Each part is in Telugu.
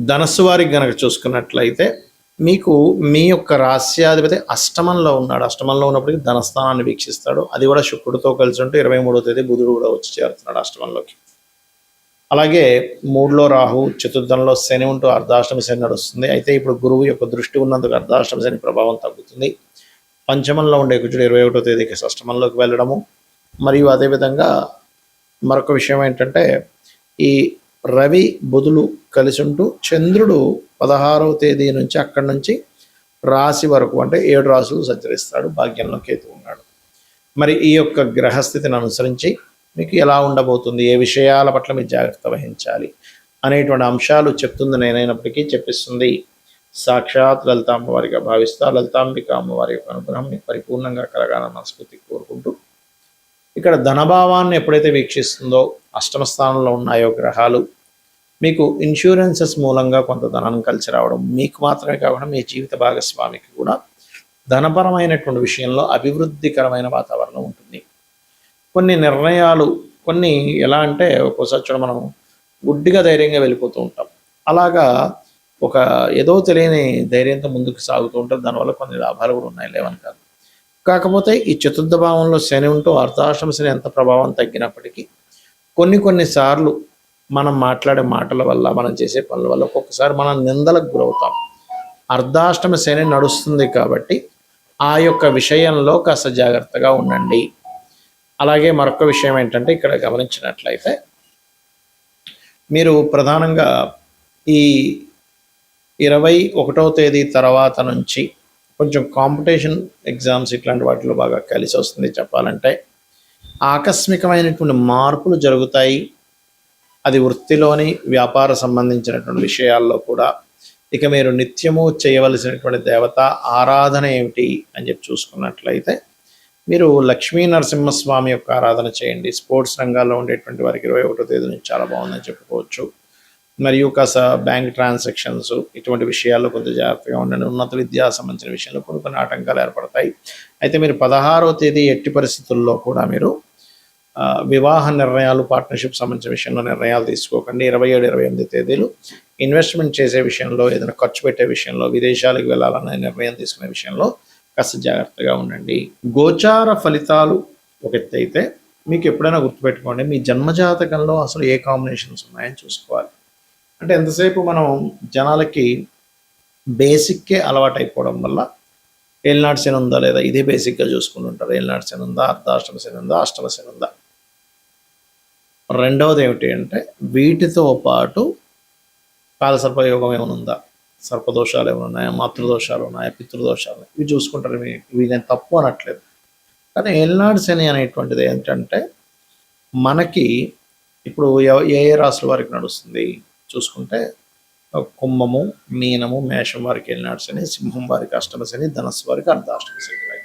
ధనస్సు వారికి గనక చూసుకున్నట్లయితే మీకు మీ యొక్క రాస్యాధిపతి అష్టమంలో ఉన్నాడు. అష్టమంలో ఉన్నప్పటికీ ధనస్థానాన్ని వీక్షిస్తాడు. అది కూడా శుక్రుడితో కలిసి ఉంటే 23వ తేదీ బుధుడు కూడా వచ్చి చేరుతున్నాడు అష్టమంలోకి. అలాగే 3లో రాహు, చతుర్థంలో శని ఉంటూ అర్ధాష్టమ శని నడుస్తుంది. అయితే ఇప్పుడు గురువు యొక్క దృష్టి ఉన్నందుకు అర్ధాష్టమ శని ప్రభావం తగ్గుతుంది. పంచమంలో ఉండే కుజుడు 21వ తేదీకి అష్టమంలోకి వెళ్ళడము, మరియు అదేవిధంగా మరొక విషయం ఏంటంటే ఈ రవి బుధులు కలిసి ఉంటూ చంద్రుడు 16వ తేదీ నుంచి అక్కడి నుంచి రాశి వరకు అంటే 7 రాశులు సంచరిస్తాడు. భాగ్యంలో కేతు ఉన్నాడు. మరి ఈ యొక్క గ్రహస్థితిని అనుసరించి మీకు ఎలా ఉండబోతుంది, ఏ విషయాల పట్ల మీరు జాగ్రత్త వహించాలి అనేటువంటి అంశాలు చెప్తుంది నేనైనప్పటికీ చెప్పిస్తుంది సాక్షాత్ లలితాంబ వారిగా భావిస్తా. లలితాంబిక అమ్మవారి యొక్క అనుగ్రహం మీకు పరిపూర్ణంగా కలగాలని మనస్ఫూర్తి కోరుకుంటూ, ఇక్కడ ధనభావాన్ని ఎప్పుడైతే వీక్షిస్తుందో అష్టమ స్థానంలో ఉన్నాయో గ్రహాలు, మీకు ఇన్సూరెన్సెస్ మూలంగా కొంత ధనం కలిసి రావడం, మీకు మాత్రమే కాకుండా మీ జీవిత భాగస్వామికి కూడా ధనపరమైనటువంటి విషయంలో అభివృద్ధికరమైన వాతావరణం ఉంటుంది. కొన్ని నిర్ణయాలు కొన్ని ఎలా అంటే ఒక్కోసారి చూడ మనం గుడ్డిగా ధైర్యంగా వెళ్ళిపోతూ ఉంటాం. అలాగా ఒక ఏదో తెలియని ధైర్యంతో ముందుకు సాగుతూ ఉంటారు. దానివల్ల కొన్ని లాభాలు కూడా ఉన్నాయి, లేవని కాదు. కాకపోతే ఈ చతుర్థ భావంలో శని ఉంటూ అర్ధాష్టమ శని ఎంత ప్రభావం తగ్గినప్పటికీ కొన్నిసార్లు మనం మాట్లాడే మాటల వల్ల, మనం చేసే పనుల వల్ల ఒక్కొక్కసారి మనం నిందలకు గురవుతాం. అర్ధాష్టమ శని నడుస్తుంది కాబట్టి ఆ యొక్క విషయంలో కాస్త జాగ్రత్తగా ఉండండి. అలాగే మరొక విషయం ఏంటంటే ఇక్కడ గమనించినట్లయితే మీరు ప్రధానంగా ఈ 21వ తేదీ తర్వాత నుంచి కొంచెం కాంపిటీషన్ ఎగ్జామ్స్ ఇట్లాంటి వాటిలో బాగా కలిసి వస్తుంది. చెప్పాలంటే ఆకస్మికమైనటువంటి మార్పులు జరుగుతాయి. అది వృత్తిలోని వ్యాపార సంబంధించినటువంటి విషయాల్లో కూడా. ఇక మీరు నిత్యము చేయవలసినటువంటి దేవత ఆరాధన ఏమిటి అని చెప్పి చూసుకున్నట్లయితే మీరు లక్ష్మీ నరసింహస్వామి యొక్క ఆరాధన చేయండి. స్పోర్ట్స్ రంగాల్లో ఉండేటువంటి వారికి 21వ తేదీ నుంచి చాలా బాగుందని చెప్పుకోవచ్చు. మరియు కాస్త బ్యాంక్ ట్రాన్సాక్షన్స్ ఇటువంటి విషయాల్లో కొంత జాగ్రత్తగా ఉండండి. ఉన్నత విద్యా సంబంధించిన విషయంలో కొన్ని ఆటంకాలు ఏర్పడతాయి. అయితే మీరు 16వ తేదీ ఎట్టి పరిస్థితుల్లో కూడా మీరు వివాహ నిర్ణయాలు, పార్ట్నర్షిప్ సంబంధించిన విషయంలో నిర్ణయాలు తీసుకోకండి. 27, 28 తేదీలు ఇన్వెస్ట్మెంట్ చేసే విషయంలో, ఏదైనా ఖర్చు పెట్టే విషయంలో, విదేశాలకు వెళ్ళాలనే నిర్ణయం తీసుకునే విషయంలో కాస్త జాగ్రత్తగా ఉండండి. గోచార ఫలితాలు ఒక ఎత్తు అయితే, మీకు ఎప్పుడైనా గుర్తుపెట్టుకోండి మీ జన్మజాతకంలో అసలు ఏ కాంబినేషన్స్ ఉన్నాయని చూసుకోవాలి. అంటే ఎంతసేపు మనం జనాలకి బేసిక్కే అలవాటు అయిపోవడం వల్ల ఏలినాటి శని ఉందా లేదా ఇదే బేసిక్గా చూసుకుంటుంటారు. ఏలినాటి శని ఉందా, అర్ధాష్టమ శని ఉందా, అష్టమ శని ఉందా. రెండవది ఏమిటి అంటే వీటితో పాటు కాలసర్పయోగం ఏమైనా ఉందా, సర్పదోషాలు ఏమైనా ఉన్నాయా, మాతృదోషాలు ఉన్నాయా, పితృదోషాలు ఉన్నాయి, ఇవి చూసుకుంటారు. ఇవి నేను తప్పు అనట్లేదు. కానీ ఏలినాటి శని అనేటువంటిది ఏంటంటే మనకి ఇప్పుడు ఏ రాశుల వారికి నడుస్తుంది చూసుకుంటే కుంభము, మీనము, మేషం వారికి ఏలినాటి శని, సింహం వారికి అష్టమ శని, ధనస్సు వారికి అర్ధాష్టమ శని.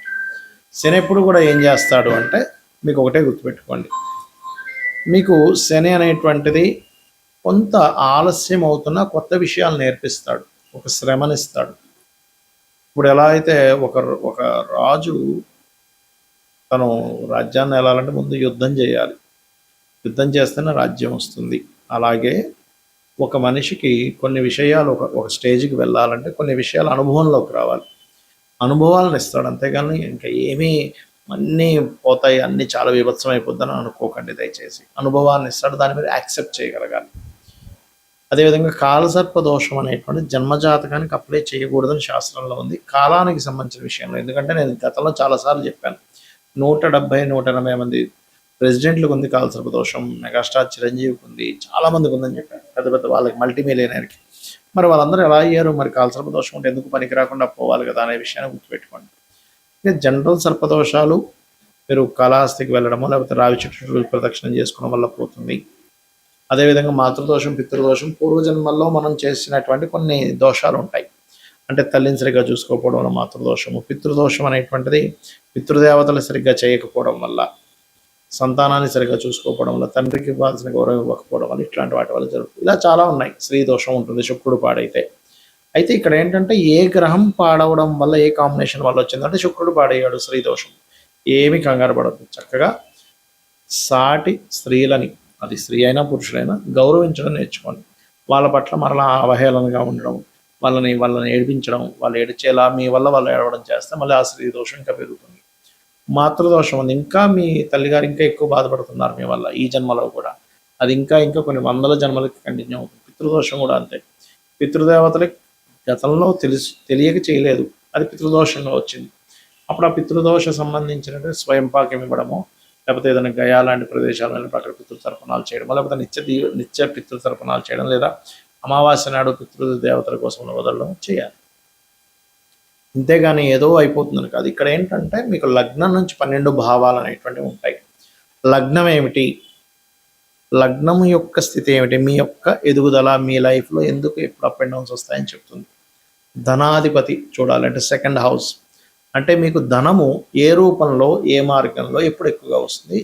శని ఎప్పుడు కూడా ఏం చేస్తాడు అంటే మీకు ఒకటే గుర్తుపెట్టుకోండి, మీకు శని అనేటువంటిది కొంత ఆలస్యం అవుతున్న కొత్త విషయాలు నేర్పిస్తాడు, ఒక శ్రమనిస్తాడు. ఇప్పుడు ఎలా అయితే ఒక రాజు తను రాజ్యాన్ని వెళ్ళాలంటే ముందు యుద్ధం చేయాలి, యుద్ధం చేస్తేనే రాజ్యం వస్తుంది. అలాగే ఒక మనిషికి కొన్ని విషయాలు ఒక స్టేజ్కి వెళ్ళాలంటే కొన్ని విషయాలు అనుభవంలోకి రావాలి, అనుభవాలను ఇస్తాడు. అంతేగాని ఇంకా ఏమీ అన్నీ పోతాయి, అన్నీ చాలా విభత్సం అయిపోద్దని అనుకోకండి దయచేసి. అనుభవాన్ని ఇస్తాడు, దాని మీద యాక్సెప్ట్ చేయగలగాలి. అదేవిధంగా కాలసర్ప దోషం అనేటువంటి జన్మజాతకానికి అప్లై చేయకూడదని శాస్త్రంలో ఉంది, కాలానికి సంబంధించిన విషయంలో. ఎందుకంటే నేను గతంలో చాలాసార్లు చెప్పాను, 170, 180 మంది ప్రెసిడెంట్లకు ఉంది కాలసర్ప దోషం, మెగాస్టార్ చిరంజీవికి ఉంది, చాలామందికి ఉందని చెప్పాను, పెద్ద పెద్ద వాళ్ళకి, మల్టీమిలియనర్కి. మరి వాళ్ళందరూ ఎలా అయ్యారు? మరి కాలసర్ప దోషం ఉంటే ఎందుకు పనికి రాకుండా పోవాలి కదా అనే విషయాన్ని గుర్తుపెట్టుకోండి. ఇక జనరల్ సర్పదోషాలు మీరు కాళహస్తికి వెళ్ళడమో లేకపోతే రావి చెట్టు ప్రదక్షిణం చేసుకోవడం వల్ల పోతుంది. అదేవిధంగా మాతృదోషం, పితృదోషం పూర్వజన్మల్లో మనం చేసినటువంటి కొన్ని దోషాలు ఉంటాయి. అంటే తల్లిని సరిగ్గా చూసుకోకపోవడం వల్ల మాతృదోషము. పితృదోషం అనేటువంటిది పితృదేవతలు సరిగ్గా చేయకపోవడం వల్ల, సంతానాన్ని సరిగ్గా చూసుకోకపోవడం వల్ల, తండ్రికి ఇవ్వాల్సిన గౌరవం ఇవ్వకపోవడం వల్ల, ఇట్లాంటి వాటి వల్ల జరుగుతుంది. ఇలా చాలా ఉన్నాయి. స్త్రీ దోషం ఉంటుంది శుక్రుడు పాడైతే. అయితే ఇక్కడ ఏంటంటే ఏ గ్రహం పాడవడం వల్ల, ఏ కాంబినేషన్ వల్ల వచ్చిందంటే శుక్రుడు పాడయ్యాడు, స్త్రీ దోషం. ఏమి కంగారు పడద్దు, చక్కగా సాటి స్త్రీలని, అది స్త్రీ అయినా పురుషులైనా గౌరవించడం నేర్చుకోండి. వాళ్ళ పట్ల మరలా అవహేళనగా ఉండడం, వాళ్ళని ఏడిపించడం, వాళ్ళు ఏడిచేలా మీ వల్ల వాళ్ళు ఏడవడం చేస్తే మళ్ళీ ఆ స్త్రీ దోషం ఇంకా పెరుగుతుంది. మాతృదోషం ఉంది, ఇంకా మీ తల్లిగారు ఇంకా ఎక్కువ బాధపడుతున్నారు మీ వల్ల ఈ జన్మలో కూడా. అది ఇంకా ఇంకా కొన్ని వందల జన్మలకి కంటిన్యూ అవుతుంది. పితృదోషం కూడా అంతే. పితృదేవతలకి గతంలో తెలియక చేయలేదు, అది పితృదోషంగా వచ్చింది. అప్పుడు ఆ పితృదోష సంబంధించినటువంటి స్వయంపాకం ఇవ్వడము, లేకపోతే ఏదైనా గయా లాంటి ప్రదేశాలు వెళ్ళినప్పుడు అక్కడ పితృతర్పణాలు చేయడం, లేకపోతే నిత్య పితృతర్పణాలు చేయడం, లేదా అమావాస్య నాడు పితృదేవతల కోసం వదలడం చేయాలి. అంతేగాని ఏదో అయిపోతుందని కాదు. ఇక్కడ ఏంటంటే మీకు లగ్నం నుంచి 12 భావాలు అనేటువంటివి ఉంటాయి. లగ్నం ఏమిటి, లగ్నం యొక్క స్థితి ఏమిటి, మీ యొక్క ఎదుగుదల, మీ లైఫ్లో ఎందుకు ఎప్పుడు అప్ అండ్ డౌన్స్ వస్తాయని చెప్తుంది. ధనాధిపతి చూడాలంటే సెకండ్ హౌస్, అంటే మీకు ధనము ఏ రూపంలో, ఏ మార్గంలో ఎప్పుడు ఎక్కువగా వస్తుంది,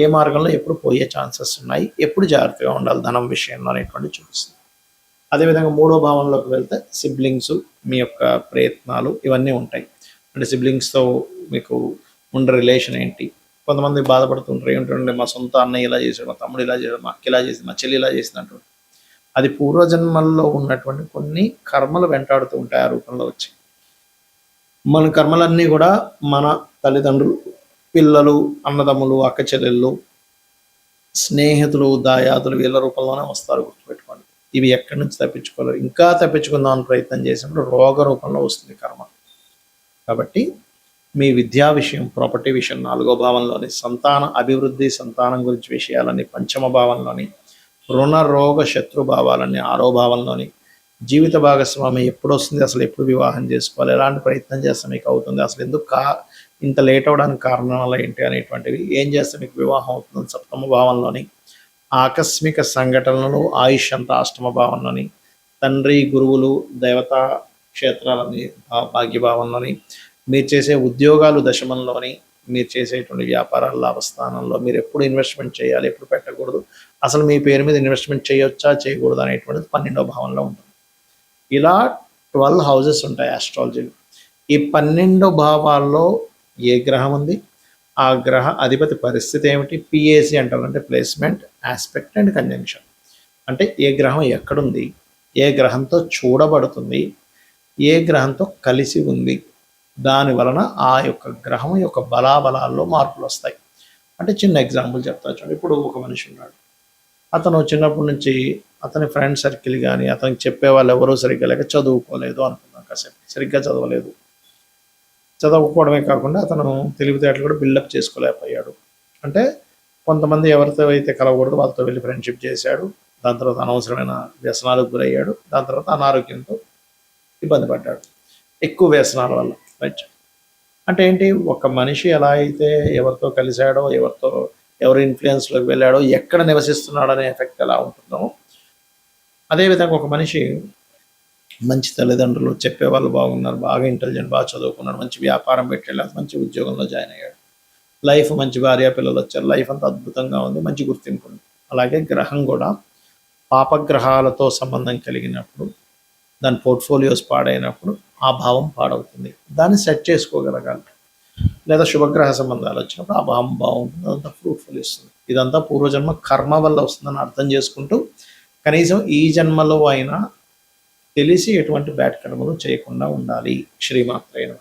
ఏ మార్గంలో ఎప్పుడు పోయే ఛాన్సెస్ ఉన్నాయి, ఎప్పుడు జాగ్రత్తగా ఉండాలి ధనం విషయంలో అనేటువంటి చూపిస్తుంది. అదేవిధంగా 3వ భావంలోకి వెళ్తే సిబ్లింగ్స్, మీ యొక్క ప్రయత్నాలు ఇవన్నీ ఉంటాయి. అంటే సిబ్లింగ్స్తో మీకు ఉండే రిలేషన్ ఏంటి. కొంతమంది బాధపడుతుంటారు, ఏమిటంటే మా సొంత అన్నయ్య ఇలా చేశాడు, మా తమ్ముడు ఇలా చేశాడు, మా అక్క ఇలా చేసింది, మా చెల్లి ఇలా చేసింది అంటారు. అది పూర్వజన్మల్లో ఉన్నటువంటి కొన్ని కర్మలు వెంటాడుతూ ఉంటాయి ఆ రూపంలో వచ్చి. మన కర్మలన్నీ కూడా మన తల్లిదండ్రులు, పిల్లలు, అన్నదమ్ములు, అక్క చెల్లెళ్ళు, స్నేహితులు, దాయాదులు వీళ్ళ రూపంలోనే వస్తారు, గుర్తుపెట్టుకోండి. ఇవి ఎక్కడి నుంచి తప్పించుకోలేరు. ఇంకా తప్పించుకుందామని ప్రయత్నం చేసినప్పుడు రోగ రూపంలో వస్తుంది కర్మ. కాబట్టి మీ విద్యా విషయం, ప్రాపర్టీ విషయం 4వ భావంలోని, సంతాన అభివృద్ధి, సంతానం గురించి విషయాలని 5వ భావంలోని, రుణ రోగ శత్రు భావాలన్నీ 6వ భావంలోని, జీవిత భాగస్వామి ఎప్పుడు వస్తుంది, అసలు ఎప్పుడు వివాహం చేసుకోవాలి, ఎలాంటి ప్రయత్నం చేస్తే మీకు అవుతుంది, అసలు ఎందుకు ఇంత లేట్ అవ్వడానికి కారణాలు ఏంటి అనేటువంటివి, ఏం చేస్తే మీకు వివాహం అవుతుంది 7వ భావంలోని, ఆకస్మిక సంఘటనలు, ఆయుష్ అంతా 8వ భావంలోని, తండ్రి, గురువులు, దేవతా క్షేత్రాలని భాగ్యభావంలోని, మీరు చేసే ఉద్యోగాలు దశమంలోని, మీరు చేసేటువంటి వ్యాపారాల లాభస్థానంలో, మీరు ఎప్పుడు ఇన్వెస్ట్మెంట్ చేయాలి, ఎప్పుడు పెట్టకూడదు, అసలు మీ పేరు మీద ఇన్వెస్ట్మెంట్ చేయొచ్చా చేయకూడదు అనేటువంటిది 12వ భావంలో ఉంటుంది. ఇలా 12 హౌజెస్ ఉంటాయి ఆస్ట్రాలజీలో. ఈ 12 భావాల్లో ఏ గ్రహం ఉంది, ఆ గ్రహ అధిపతి పరిస్థితి ఏమిటి, పిఏసి అంటారు, అంటే ప్లేస్మెంట్, ఆస్పెక్ట్ అండ్ కంజంక్షన్. అంటే ఏ గ్రహం ఎక్కడుంది, ఏ గ్రహంతో చూడబడుతుంది, ఏ గ్రహంతో కలిసి ఉంది, దాని వలన ఆ యొక్క గ్రహం యొక్క బలాబలాల్లో మార్పులు వస్తాయి. అంటే చిన్న ఎగ్జాంపుల్ చెప్తా చూడండి. ఇప్పుడు ఒక మనిషి ఉన్నాడు, అతను చిన్నప్పటి నుంచి అతని ఫ్రెండ్ సర్కిల్ కానీ అతనికి చెప్పే వాళ్ళు ఎవరూ సరిగ్గా లేక చదువుకోలేదు అనుకుందాం, కాసేపు సరిగ్గా చదవలేదు, చదవకపోవడమే కాకుండా అతను తెలివితేటలు కూడా బిల్డప్ చేసుకోలేకపోయాడు. అంటే కొంతమంది ఎవరితో అయితే కలవకూడదు వాళ్ళతో వెళ్ళి ఫ్రెండ్షిప్ చేశాడు, దాని తర్వాత అనవసరమైన వ్యసనాలకు గురయ్యాడు, దాని తర్వాత అనారోగ్యంతో ఇబ్బంది పడ్డాడు, ఎక్కువ వ్యసనాల వల్ల. రైట్. అంటే ఏంటి, ఒక మనిషి ఎలా అయితే ఎవరితో కలిశాడో, ఎవరి ఇన్ఫ్లుయెన్స్లోకి వెళ్ళాడో, ఎక్కడ నివసిస్తున్నాడో అనే ఎఫెక్ట్ ఎలా ఉంటుందో, అదేవిధంగా ఒక మనిషి మంచి తల్లిదండ్రులు, చెప్పేవాళ్ళు బాగున్నారు, బాగా ఇంటెలిజెంట్, బాగా చదువుకున్నాడు, మంచి వ్యాపారం పెట్టాడు, మంచి ఉద్యోగంలో జాయిన్ అయ్యాడు, లైఫ్ మంచి భార్య పిల్లలు వచ్చారు, లైఫ్ అంతా అద్భుతంగా ఉంది, మంచి గుర్తింపు ఉంది. అలాగే గ్రహం కూడా పాపగ్రహాలతో సంబంధం కలిగినప్పుడు, దాని పోర్ట్ఫోలియోస్ పాడైనప్పుడు ఆ భావం పాడవుతుంది, దాన్ని సెట్ చేసుకోగలగాలి. లేదా శుభగ్రహ సంబంధాలు వచ్చినప్పుడు ఆ భావం బాగుంటుంది, అదంతా ఫ్రూట్ఫుల్ ఇస్తుంది. ఇదంతా పూర్వజన్మ కర్మ వల్ల వస్తుందని అర్థం చేసుకుంటూ కనీసం ఈ జన్మలో అయినా తెలిసి ఎటువంటి బ్యాడ్ కర్మలు చేయకుండా ఉండాలి. శ్రీమాత్రే నమః.